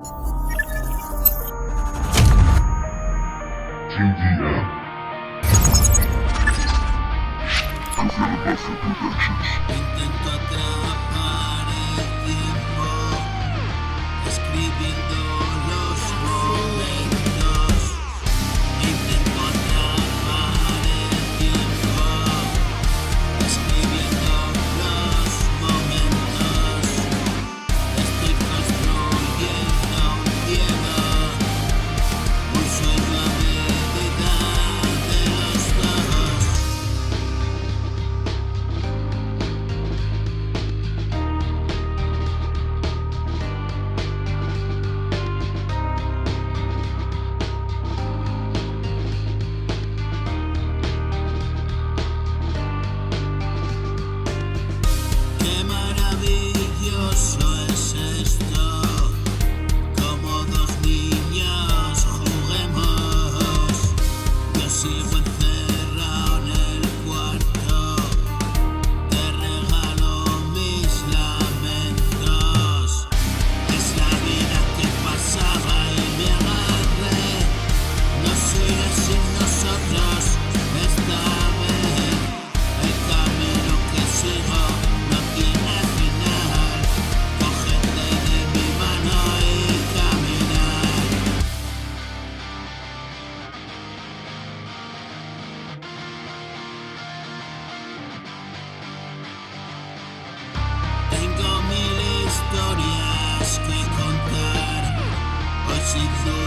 QDM. Confirmed Buffy Productions. Intento atrapar el tiempo, escribiendo los momentos. Intento atrapar el tiempo, escribiendo los momentos. Estoy construyendo un cielo, un sueño a medida de los dos. Qué maravilloso es esto, como dos niños juguemos. Yo sigo encerrado en el cuarto, te regalo mis lamentos. Es la vida que pasaba y me agarré, no sigue sin nosotros esta vez. El camino que sigo no tiene final, cógete de mi mano y caminar. Tengo mil historias que contar, hoy sin duda